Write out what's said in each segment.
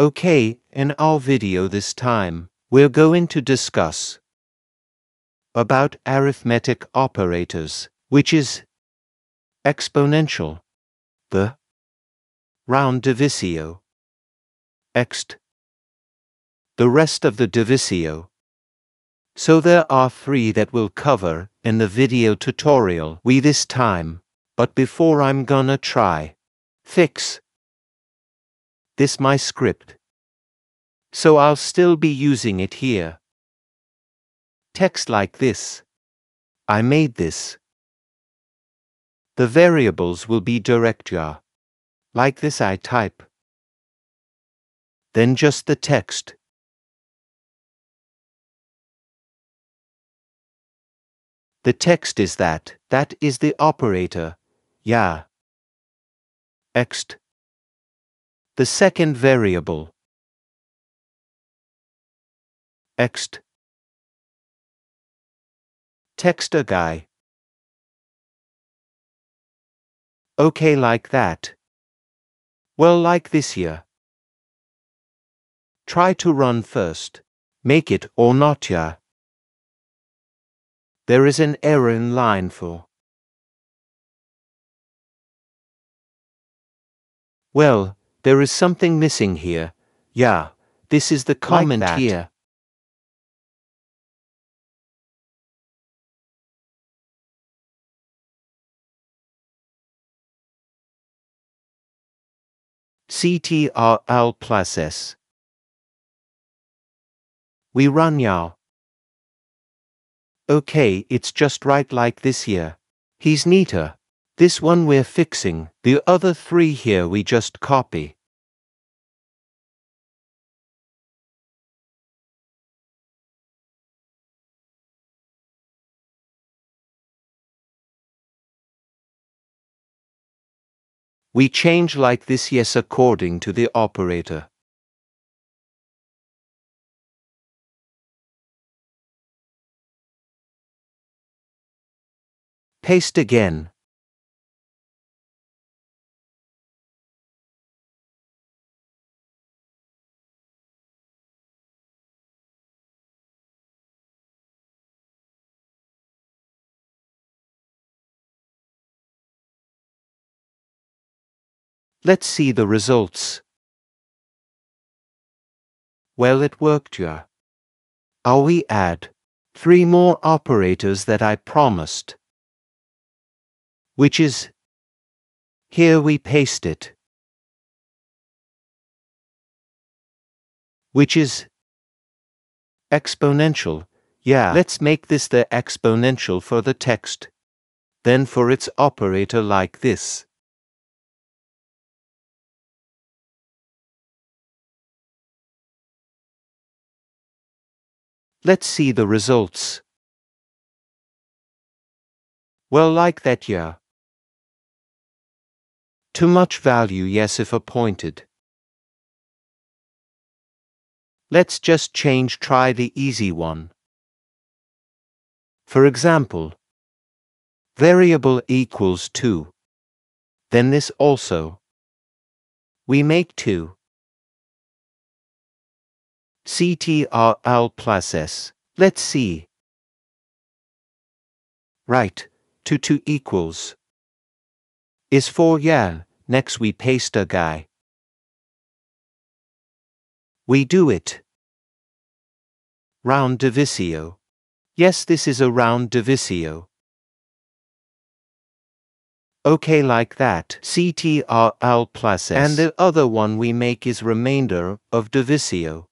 Okay, in our video this time, we're going to discuss about arithmetic operators, which is exponential, the round divisio, ext, the rest of the divisio. So there are 3 that we'll cover in the video tutorial this time, but before I'm gonna try fix this my script. So I'll still be using it here. Text like this. I made this. The variables will be directjar. Like this I type. Then just the text. The text is that is the operator, yeah. Ext. The second variable. Ext. Text a guy. Okay, like that. Well, like this here. Try to run first. Make it or not, yeah. There is an error in line 4. Well, there is something missing here. Yeah, this is the comment like here. CTRL plus S. We run now. Okay, it's just right like this here. He's neater. This one we're fixing, the other 3 here we just copy. We change like this yes according to the operator. Paste again. Let's see the results. Well, it worked, yeah. I'll we add 3 more operators that I promised. Which is, here we paste it. Which is exponential, yeah. Let's make this the exponential for the text. Then for its operator like this. Let's see the results. Well, like that, yeah. Too much value, yes, if appointed. Let's just try the easy one. For example, variable equals 2. Then this also. We make 2. CTRL plus S. Let's see. Right, 2 equals. Is 4, yeah. Next we paste a guy. We do it. Round divisio. Yes, this is a round divisio. Okay, like that. CTRL plus S. And the other one we make is remainder of divisio.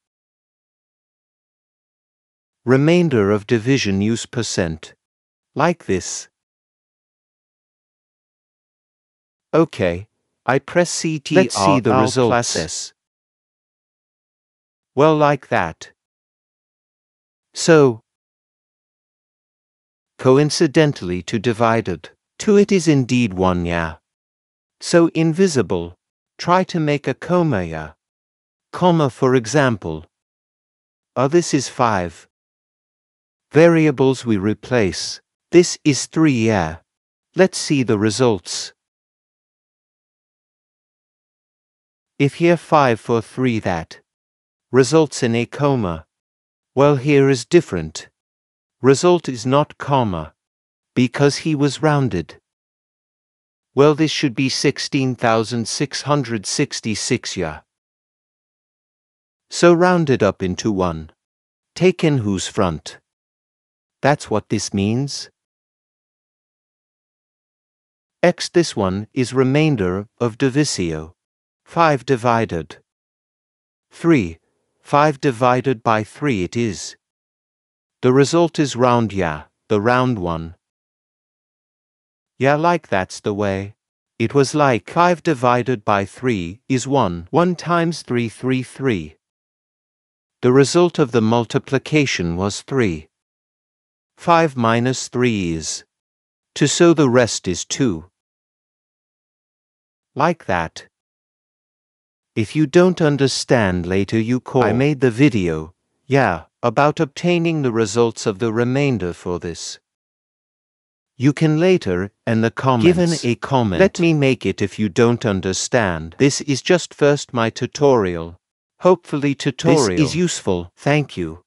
Remainder of division use %. Like this. Okay, I press CTRL. Let's see the results. Plus S. Well, like that. So, coincidentally to divided, 2 it is indeed 1, yeah. So invisible. Try to make a comma, yeah. Comma for example. This is 5. Variables we replace. This is 3, yeah. Let's see the results. If here 5 for 3 that results in a comma, well here is different. Result is not comma, because he was rounded. Well this should be 16,666 yeah. So round it up into 1. Take in whose front. That's what this means. X this one is remainder of divisio. 5 divided 3. 5 divided by 3 it is. The result is round yeah, the round one. Yeah, like that's the way. It was like 5 divided by 3 is 1. 1 times 3 3 3. The result of the multiplication was 3. 5 minus 3 is 2, so the rest is 2. Like that. If you don't understand later you call. I made the video, yeah, about obtaining the results of the remainder for this. You can later, in the comments, given a comment. Let me make it if you don't understand. This is just first my tutorial. Hopefully tutorial. This is useful. Thank you.